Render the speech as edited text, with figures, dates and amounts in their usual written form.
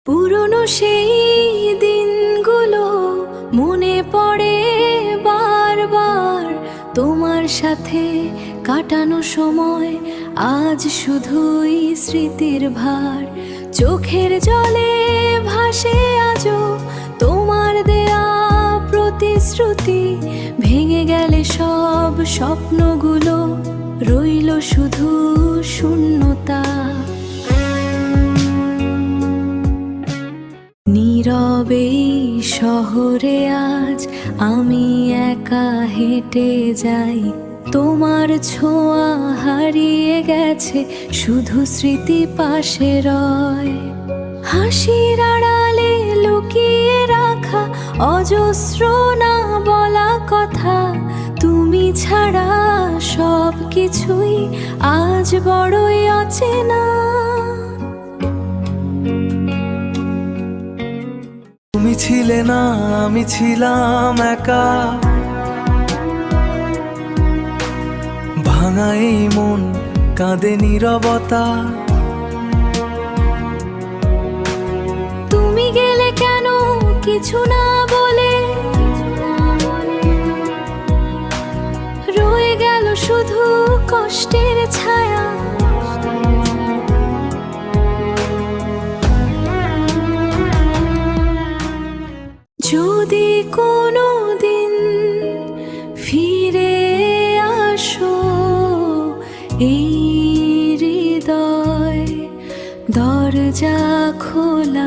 পুরনো সেই দিনগুলো মনে পড়ে বারবার, তোমার সাথে কাটানো সময় আজ শুধুই স্মৃতির ভার। চোখের জলে ভাসে আজও তোমার দেয়া প্রতিশ্রুতি, ভেঙে গেলে সব স্বপ্নগুলো রইল শুধু শূন্যতা। নীরবে শহরে আজ আমি একা হেঁটে যাই, তোমার ছোঁয়া হারিয়ে গেছে, শুধু স্মৃতি পাশে রয়। হাসির আড়ালে লুকিয়ে রাখা অজস্র না বলা কথা, তুমি ছাড়া সব কিছুই আজ বড়ই অচেনা। তুমি ছিলে না, আমি ছিলাম একা, ভাঙা এই মন কাঁদে নীরবতা। তুমি গেলে কেন কিছু না বলে, রয়ে গেল শুধু কষ্টের ছায়া। যদি কোনো দিন ফিরে আসো, এই হৃদয় দরজা খোলা।